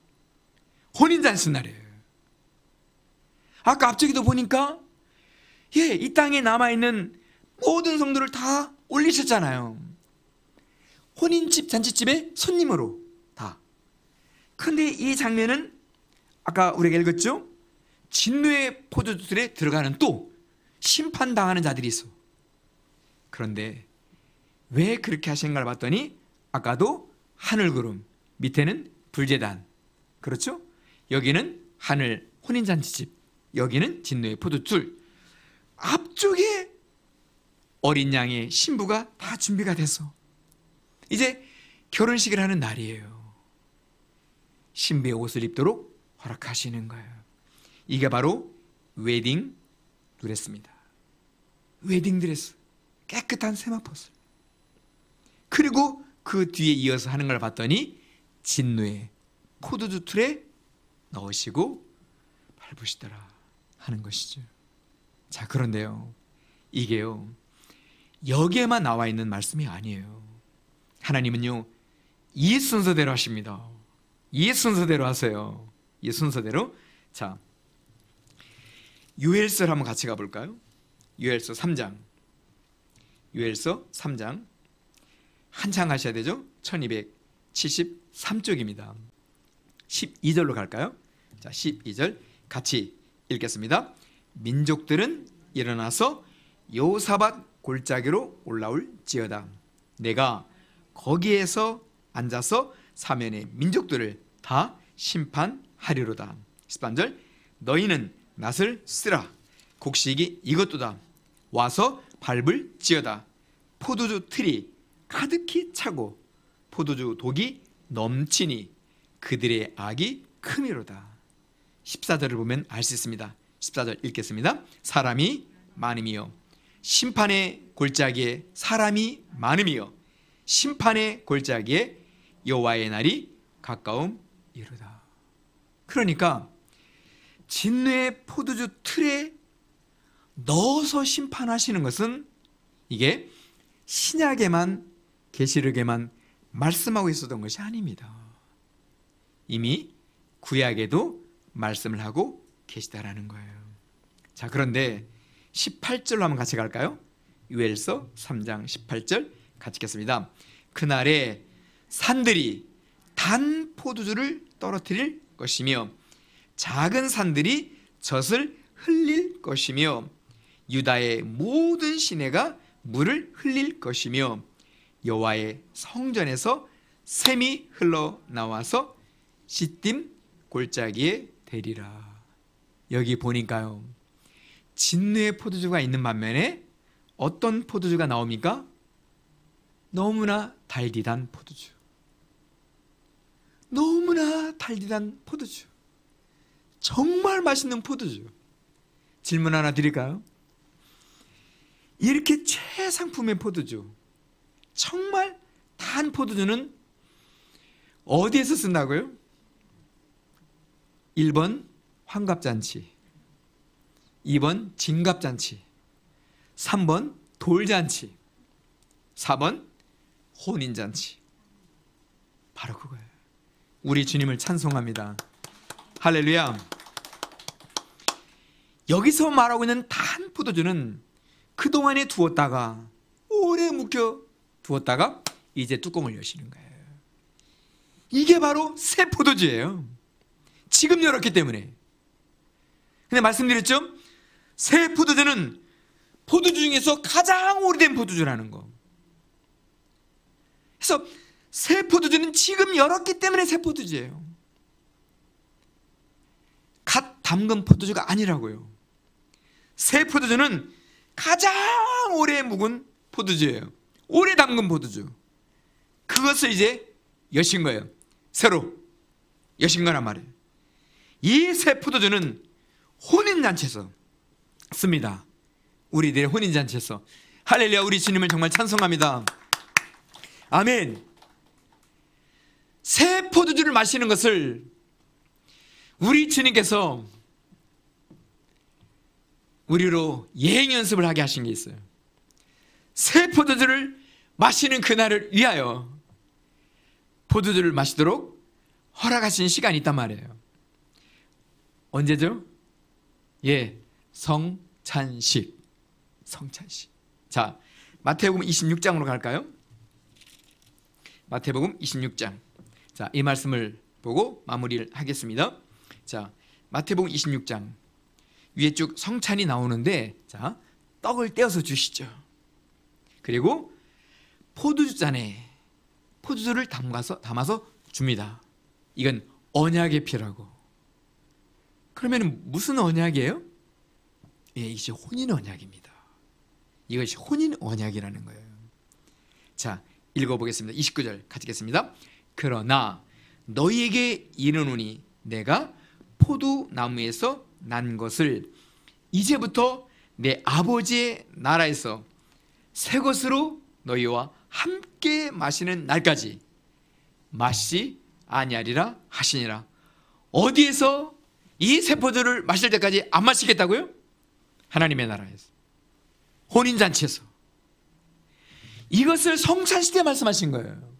혼인잔치 날이에요. 아까 앞쪽에도 보니까 예, 이 땅에 남아있는 모든 성도를 다 올리셨잖아요. 혼인집, 잔치집의 손님으로 다. 근데 이 장면은 아까 우리가 읽었죠? 진노의 포도주들에 들어가는 또 심판당하는 자들이 있어. 그런데 왜 그렇게 하신가를 봤더니 아까도 하늘구름, 밑에는 불제단, 그렇죠? 여기는 하늘 혼인잔치집, 여기는 진노의 포도줄. 앞쪽에 어린 양의 신부가 다 준비가 됐어. 이제 결혼식을 하는 날이에요. 신부의 옷을 입도록 허락하시는 거예요. 이게 바로 웨딩 드레스입니다. 웨딩 드레스, 깨끗한 세마포스. 그리고 그 뒤에 이어서 하는 걸 봤더니 진노의 포도주 틀에 넣으시고 밟으시더라 하는 것이죠. 자, 그런데요, 이게요 여기에만 나와 있는 말씀이 아니에요. 하나님은요 이 순서대로 하십니다. 이 순서대로 하세요. 이 순서대로. 자, 요엘서를 한번 같이 가볼까요? 요엘서 3장. 요엘서 3장 한창 하셔야 되죠? 1273쪽입니다 12절로 갈까요? 자, 12절 같이 읽겠습니다. 민족들은 일어나서 여호사밧 골짜기로 올라올지어다. 내가 거기에서 앉아서 사면의 민족들을 다 심판하리로다. 13절 너희는 낫을 쓰라. 곡식이 이것도다. 와서 밟을지어다. 포도주 틀이 가득히 차고 포도주 독이 넘치니 그들의 악이 크미로다. 14절을 보면 알 수 있습니다. 14절 읽겠습니다. 사람이 많음이요 심판의 골짜기에 사람이 많음이요 심판의 골짜기에 여호와의 날이 가까움이로다. 그러니까 진노의 포도주 틀에 넣어서 심판하시는 것은 이게 신약에만, 계시록에만 말씀하고 있었던 것이 아닙니다. 이미 구약에도 말씀을 하고 계시다라는 거예요. 자, 그런데 18절로 한번 같이 갈까요? 요엘서 3장 18절 같이 읽겠습니다. 그날에 산들이 단 포도주를 떨어뜨릴 것이며 작은 산들이 젖을 흘릴 것이며 유다의 모든 시내가 물을 흘릴 것이며 여호와의 성전에서 샘이 흘러나와서 시딤 골짜기에 대리라. 여기 보니까요, 진노의 포도주가 있는 반면에 어떤 포도주가 나옵니까? 너무나 달디단 포도주. 너무나 달디단 포도주. 정말 맛있는 포도주. 질문 하나 드릴까요? 이렇게 최상품의 포도주, 정말 단 포도주는 어디에서 쓴다고요? 1번 환갑잔치, 2번 진갑잔치, 3번 돌잔치, 4번 혼인잔치. 바로 그거예요. 우리 주님을 찬송합니다. 할렐루야. 여기서 말하고 있는 단 포도주는 그동안에 두었다가 오래 묵혀 두었다가 이제 뚜껑을 여시는 거예요. 이게 바로 새 포도주예요. 지금 열었기 때문에. 근데 말씀드렸죠? 새 포도주는 포도주 중에서 가장 오래된 포도주라는 거. 그래서 새 포도주는 지금 열었기 때문에 새 포도주예요. 갓 담근 포도주가 아니라고요. 새 포도주는 가장 오래 묵은 포도주예요. 오래 담근 포도주. 그것을 이제 여신 거예요. 새로 여신 거란 말이에요. 이 새 포도주는 혼인잔치에서 씁니다. 우리들의 혼인잔치에서. 할렐루야. 우리 주님을 정말 찬송합니다. 아멘. 새 포도주를 마시는 것을 우리 주님께서 우리로 예행 연습을 하게 하신 게 있어요. 새 포도주를 마시는 그날을 위하여 포도주를 마시도록 허락하신 시간이 있단 말이에요. 언제죠? 예, 성찬식. 성찬식. 자, 마태복음 26장으로 갈까요? 마태복음 26장. 자, 이 말씀을 보고 마무리를 하겠습니다. 자, 마태복음 26장 위에 쭉 성찬이 나오는데, 자, 떡을 떼어서 주시죠. 그리고 포도주잔에 포도주를 담아서 줍니다. 이건 언약의 피라고. 그러면 무슨 언약이에요? 예, 이것이 혼인 언약입니다. 이것이 혼인 언약이라는 거예요. 자, 읽어보겠습니다. 29절 같이 읽겠습니다. 그러나 너희에게 이르노니 내가 포도나무에서 난 것을 이제부터 내 아버지의 나라에서 새 것으로 너희와 함께 마시는 날까지 마시지 아니하리라 하시니라. 어디에서 이 새 포도를 마실 때까지 안 마시겠다고요? 하나님의 나라에서, 혼인잔치에서. 이것을 성찬식 때 말씀하신 거예요.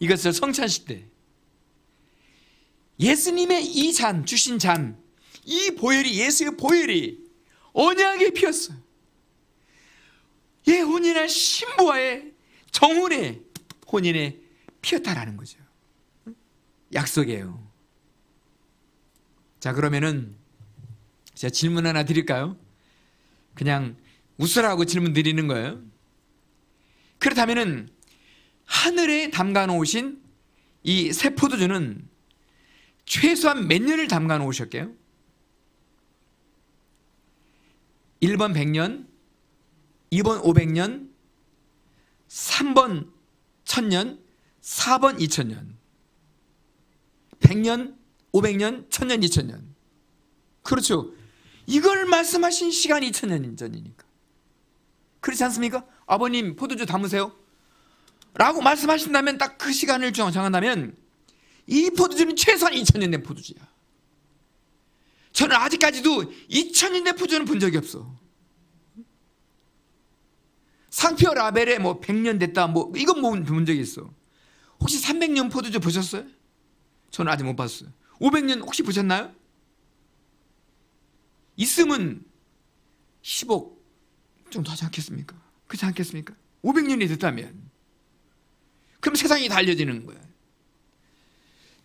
이것을 성찬식 때. 예수님의 이 잔, 주신 잔, 이 보혈이, 예수의 보혈이 언약에 피었어요. 예, 혼인한 신부와의 정혼의 혼인에 피었다라는 거죠. 약속이에요. 자, 그러면은 제가 질문 하나 드릴까요? 그냥 웃으라고 질문 드리는 거예요. 그렇다면은 하늘에 담가 놓으신 이 새 포도주는 최소한 몇 년을 담가 놓으셨게요? 1번 100년, 2번 500년, 3번 1000년, 4번 2000년. 100년, 500년, 1000년, 2000년. 그렇죠. 이걸 말씀하신 시간이 2000년 전이니까. 그렇지 않습니까? 아버님 포도주 담으세요 라고 말씀하신다면, 딱 그 시간을 정한다면 이 포도주는 최소한 2000년 된 포도주야. 저는 아직까지도 2000년 된 포도주는 본 적이 없어. 상표 라벨에 뭐 100년 됐다, 뭐 이건 본 적이 있어. 혹시 300년 포도주 보셨어요? 저는 아직 못 봤어요. 500년 혹시 보셨나요? 있으면 10억 정도 하지 않겠습니까? 그렇지 않겠습니까? 500년이 됐다면 그럼 세상이 다 알려지는 거예요.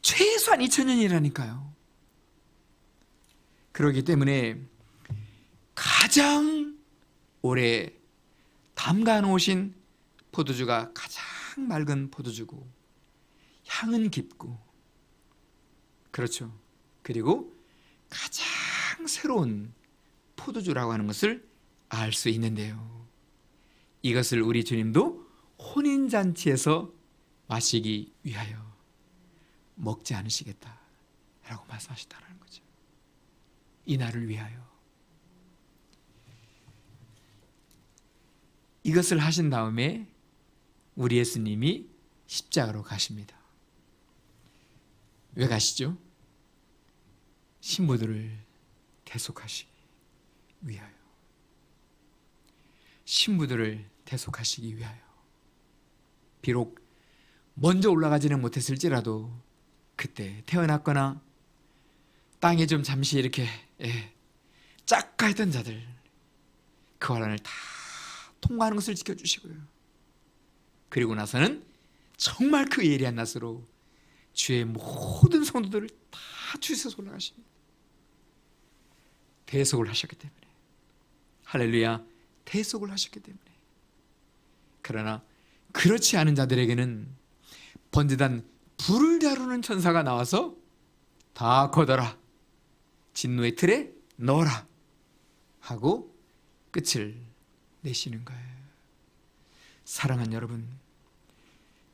최소한 2000년이라니까요. 그렇기 때문에 가장 오래 담가 놓으신 포도주가 가장 맑은 포도주고 향은 깊고, 그렇죠. 그리고 가장 새로운 포도주라고 하는 것을 알 수 있는데요, 이것을 우리 주님도 혼인잔치에서 마시기 위하여 먹지 않으시겠다라고 말씀하셨다는 거죠. 이 날을 위하여. 이것을 하신 다음에 우리 예수님이 십자가로 가십니다. 왜 가시죠? 신부들을 대속하시기 위하여. 신부들을 대속하시기 위하여. 비록 먼저 올라가지는 못했을지라도 그때 태어났거나 땅에 좀 잠시 이렇게 짝가했던 자들, 그 환란을 다 통과하는 것을 지켜주시고요, 그리고 나서는 정말 그 예리한 낯으로 주의 모든 성도들을 다 주셔서 올라가십니다. 대속을 하셨기 때문에. 할렐루야. 대속을 하셨기 때문에. 그러나 그렇지 않은 자들에게는 번제단 불을 다루는 천사가 나와서 다 걷어라, 진노의 틀에 넣어라 하고 끝을 내시는 거예요. 사랑하는 여러분,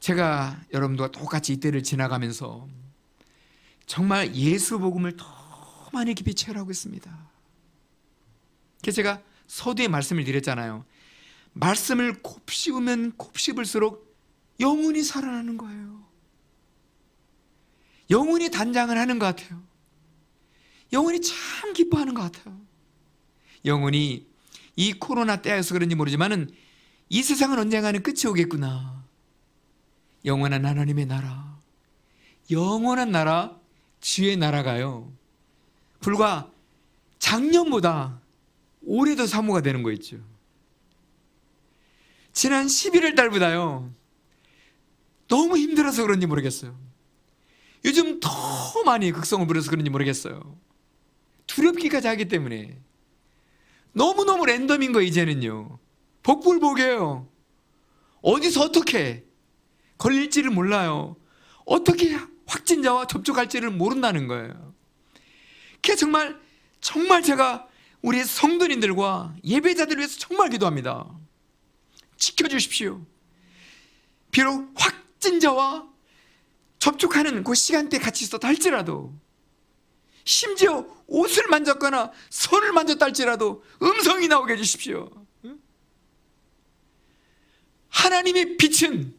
제가 여러분들과 똑같이 이때를 지나가면서 정말 예수 복음을 더 많이 깊이 체험하고 있습니다. 그래서 제가 서두에 말씀을 드렸잖아요. 말씀을 곱씹으면 곱씹을수록 영혼이 살아나는 거예요. 영혼이 단장을 하는 것 같아요. 영혼이 참 기뻐하는 것 같아요. 영혼이 이 코로나 때여서 그런지 모르지만 이 세상은 언젠가는 끝이 오겠구나. 영원한 하나님의 나라, 영원한 나라, 주의 나라가요, 불과 작년보다 올해 더 사모가 되는 거 있죠. 지난 11월 달보다요 너무 힘들어서 그런지 모르겠어요. 요즘 더 많이 극성을 부려서 그런지 모르겠어요. 두렵기까지 하기 때문에 너무너무 랜덤인 거. 이제는요 복불복이에요. 어디서 어떻게 걸릴지를 몰라요. 어떻게 확진자와 접촉할지를 모른다는 거예요. 그게 정말 제가 우리 성도님들과 예배자들을 위해서 정말 기도합니다. 지켜주십시오. 비록 확진자와 접촉하는 그 시간대에 같이 있었다 할지라도, 심지어 옷을 만졌거나 손을 만졌다 할지라도 음성이 나오게 해주십시오. 하나님의 빛은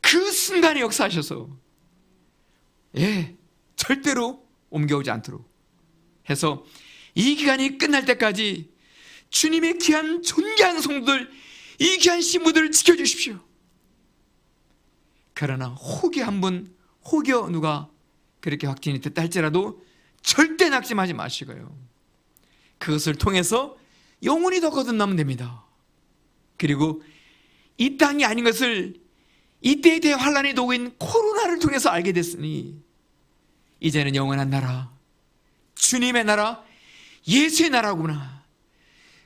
그 순간에 역사하셔서 절대로 옮겨오지 않도록 해서 이 기간이 끝날 때까지 주님의 귀한 존귀한 성도들, 이 귀한 신부들을 지켜주십시오. 그러나 혹여 한 분, 혹여 누가 그렇게 확진이 됐다 할지라도 절대 낙심하지 마시고요, 그것을 통해서 영혼이 더 거듭나면 됩니다. 그리고 이 땅이 아닌 것을 이때에 대해 환란이 오고 있는 코로나를 통해서 알게 됐으니 이제는 영원한 나라, 주님의 나라, 예수의 나라구나,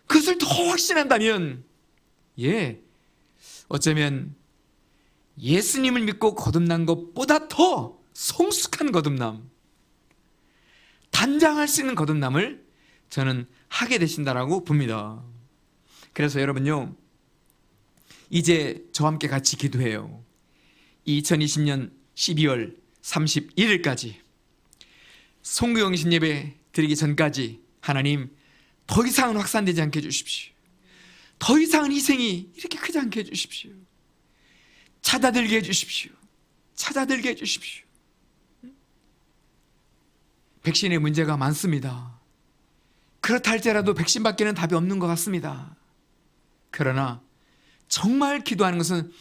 그것을 더 확신한다면 어쩌면 예수님을 믿고 거듭난 것보다 더 성숙한 거듭남, 단장할 수 있는 거듭남을 저는 하게 되신다라고 봅니다. 그래서 여러분요, 이제 저와 함께 같이 기도해요. 2020년 12월 31일까지 송구영신 예배 드리기 전까지 하나님 더 이상은 확산되지 않게 해주십시오. 더 이상은 희생이 이렇게 크지 않게 해주십시오. 찾아들게 해주십시오. 찾아들게 해주십시오. 백신의 문제가 많습니다. 그렇다 할지라도 백신 받기는 답이 없는 것 같습니다. 그러나 정말 기도하는 것은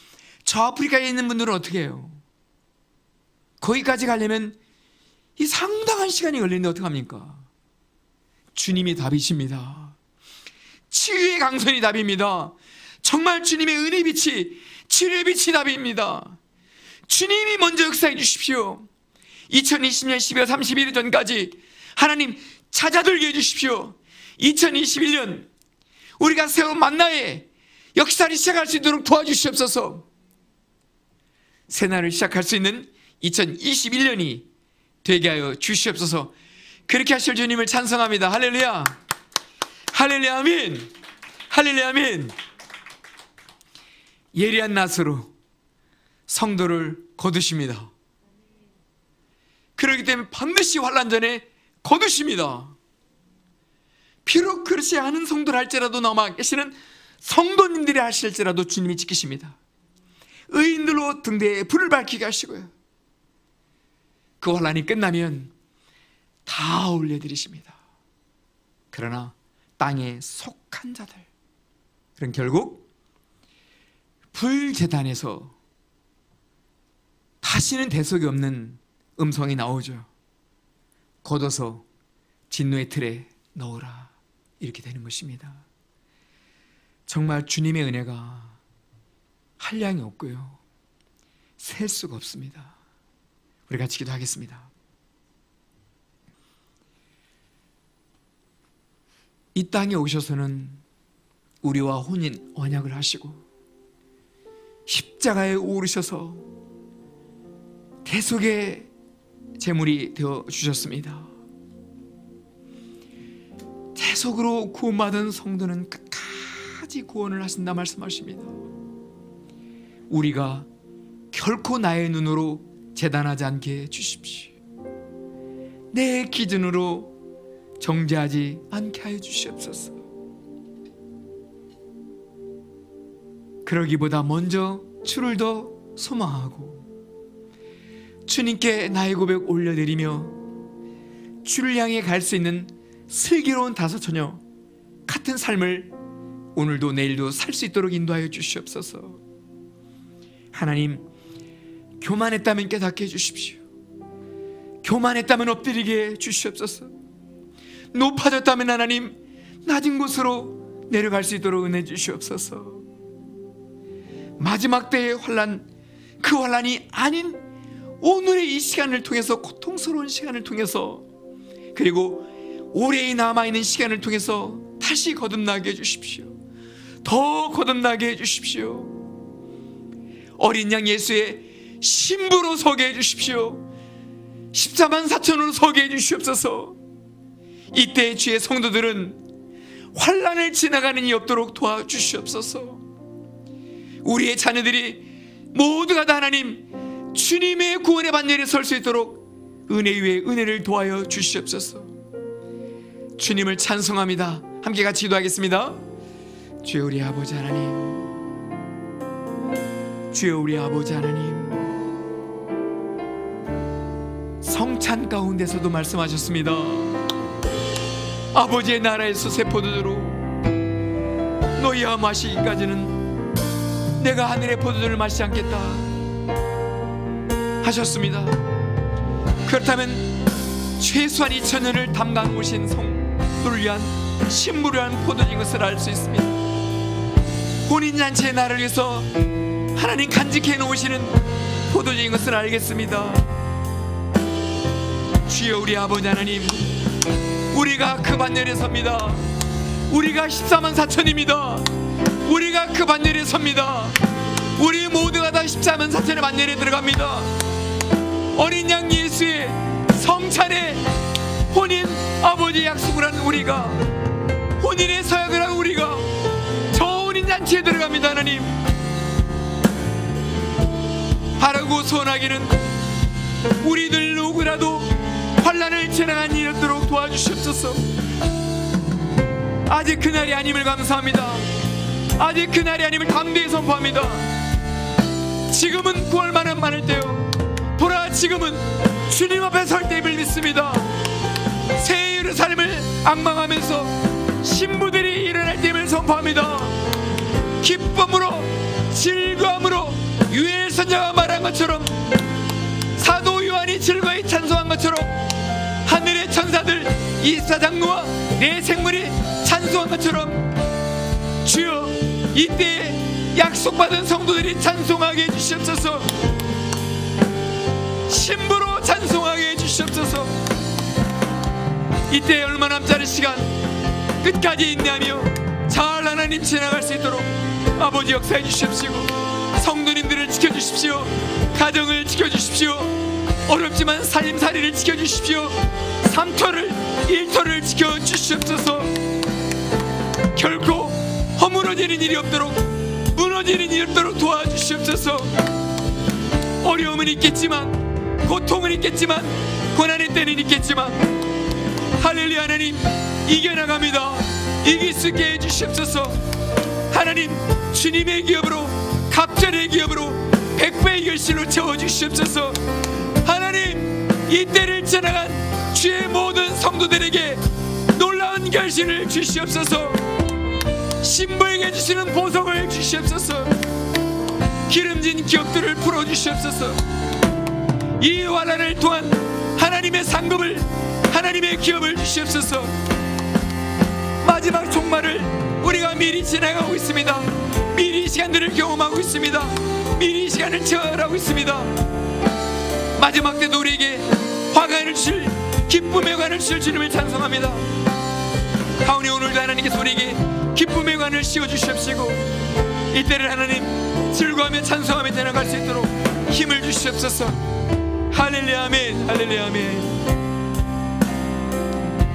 저 아프리카에 있는 분들은 어떻게 해요? 거기까지 가려면 이 상당한 시간이 걸리는데 어떡합니까? 주님이 답이십니다. 치유의 강선이 답입니다. 정말 주님의 은혜 빛이, 치료의 빛이 답입니다. 주님이 먼저 역사해 주십시오. 2020년 12월 31일 전까지 하나님 찾아들게 해주십시오. 2021년 우리가 새로운 만나의 역사를 시작할 수 있도록 도와주시옵소서. 새날을 시작할 수 있는 2021년이 되게 하여 주시옵소서. 그렇게 하실 주님을 찬송합니다. 할렐루야, 할렐루야, 아멘, 할렐루야, 아멘. 예리한 낫으로 성도를 거두십니다. 그렇기 때문에 반드시 환난 전에 거두십니다. 비록 그렇지 않은 성도를 할지라도 남아 계시는 성도님들이 하실지라도 주님이 지키십니다. 의인들로 등대에 불을 밝히게 하시고요, 그 환난이 끝나면 다 올려드리십니다. 그러나 땅에 속한 자들, 그럼 결국 불제단에서 다시는 대속이 없는 음성이 나오죠. 걷어서 진노의 틀에 넣으라, 이렇게 되는 것입니다. 정말 주님의 은혜가 한량이 없고요, 셀 수가 없습니다. 우리 같이 기도하겠습니다. 이 땅에 오셔서는 우리와 혼인 언약을 하시고 십자가에 오르셔서 대속의 제물이 되어 주셨습니다. 대속으로 구원받은 성도는 끝까지 구원을 하신다 말씀하십니다. 우리가 결코 나의 눈으로 재단하지 않게 해주십시오. 내 기준으로 정죄하지 않게 하여 주시옵소서. 그러기보다 먼저 주를 더 소망하고 주님께 나의 고백 올려드리며 주를 향해 갈 수 있는 슬기로운 다섯처녀 같은 삶을 오늘도 내일도 살 수 있도록 인도하여 주시옵소서. 하나님, 교만했다면 깨닫게 해주십시오. 교만했다면 엎드리게 해주시옵소서. 높아졌다면 하나님, 낮은 곳으로 내려갈 수 있도록 은혜 주시옵소서. 마지막 때의 환난, 그 환난이 아닌 오늘의 이 시간을 통해서, 고통스러운 시간을 통해서, 그리고 오래 남아있는 시간을 통해서 다시 거듭나게 해주십시오. 더 거듭나게 해주십시오. 어린 양 예수의 신부로 서게 해주십시오. 14만 4천으로 서게 해주시옵소서. 이때 주의 성도들은 환난을 지나가는 이 없도록 도와주시옵소서. 우리의 자녀들이 모두가 다 하나님 주님의 구원의 반열에 설 수 있도록 은혜 위에 은혜를 도하여 주시옵소서. 주님을 찬송합니다. 함께 같이 기도하겠습니다. 주여 우리 아버지 하나님, 주여 우리 아버지 하나님, 성찬 가운데서도 말씀하셨습니다. 아버지의 나라에서 새 포도주로 너희와 마시기까지는 내가 하늘의 포도주를 마시지 않겠다 하셨습니다. 그렇다면 최소한 2000년을 담가 놓으신 성도를 위한 신부를 위한 포도주인 것을 알 수 있습니다. 혼인잔치의 날을 위해서 하나님 간직해 놓으시는 포도주인 것을 알겠습니다. 주여 우리 아버지 하나님, 우리가 그 반열에 섭니다. 우리가 14만 4천입니다. 우리가 그 반열에 섭니다. 우리 모두가 다 14만 4천의 반열에 들어갑니다. 어린 양 예수의 성찬의 혼인 아버지의 약속을 한 우리가, 혼인의 서약을 한 우리가 저 혼인잔치에 들어갑니다. 하나님, 바라고 소원하기는 우리들 누구라도 환난을 지나간 일이 없도록 도와주시옵소서. 아직 그날이 아님을 감사합니다. 아직 그날이 아님을 담대히 선포합니다. 지금은 구할 만한 많을 때요, 보라 지금은 주님 앞에 설 때임을 믿습니다. 새 예루살렘을 앙망하면서 신부들이 일어날 때임을 선포합니다. 기쁨으로 즐거움으로 유엘 선자가 말한 것처럼, 사도 요한이 즐거이 찬송한 것처럼, 하늘의 천사들 24장로와 내 생물이 찬송한 것처럼 주여, 이때 약속받은 성도들이 찬송하게 해주시옵소서. 신부로 찬송하게 해주시옵소서. 이때 얼마 남지 않은 시간 끝까지 인내하며 잘 하나님 지나갈 수 있도록 아버지 역사해 주십시오. 성도님들을 지켜주십시오. 가정을 지켜주십시오. 어렵지만 살림살이를 지켜주십시오. 삼터를 일터를 지켜주시옵소서. 결코 허물어지는 일이 없도록, 무너지는 일이 없도록 도와주시옵소서. 어려움은 있겠지만, 고통은 있겠지만, 고난의 때는 있겠지만, 할렐루야, 하나님 이겨나갑니다. 이길 수 있게 해주시옵소서. 하나님, 주님의 기업으로, 갑절의 기업으로 100배의 결실로 채워주시옵소서. 하나님, 이 때를 지나간 주의 모든 성도들에게 놀라운 결실을 주시옵소서. 신부에게 주시는 보석을 주시옵소서. 기름진 기업들을 풀어주시옵소서. 이 환난을 통한 하나님의 상급을, 하나님의 기업을 주시옵소서. 마지막 종말을 우리가 미리 지나가고 있습니다. 미리 시간들을 경험하고 있습니다. 미리 시간을 체험하고 있습니다. 마지막 때도 우리에게 화관을 주실, 기쁨의 관을 주실 주님을 찬송합니다. 하오니 오늘도 하나님께서 우리에게 기쁨의 관을 씌워주시옵시고, 이때를 하나님 즐거워하며 찬송하며 지나갈 수 있도록 힘을 주시옵소서. 할렐루야 아멘. 할렐루야 아멘.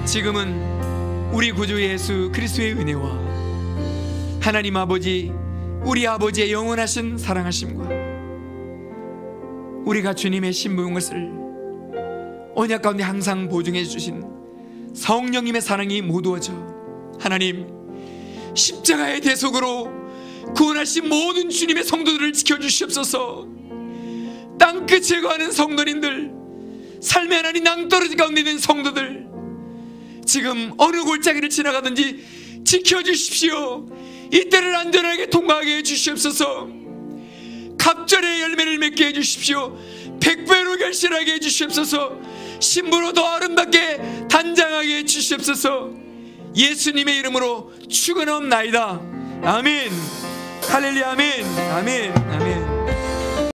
지금은 우리 구주 예수 그리스도의 은혜와 하나님 아버지, 우리 아버지의 영원하신 사랑하심과 우리가 주님의 신부인 것을 언약 가운데 항상 보증해 주신 성령님의 사랑이 모두어져 하나님 십자가의 대속으로 구원하신 모든 주님의 성도들을 지켜주시옵소서. 땅끝에 거하는 성도님들, 삶의 하나님 낭떠러지 가운데 있는 성도들, 지금 어느 골짜기를 지나가든지 지켜주십시오. 이때를 안전하게 통과하게 해주시옵소서. 갑절의 열매를 맺게 해주십시오. 100배로 결실하게 해주시옵소서. 신부로 더 아름답게 단장하게 해주시옵소서. 예수님의 이름으로 축원하옵나이다. 아멘. 할렐루야 아멘. 아멘. 아멘.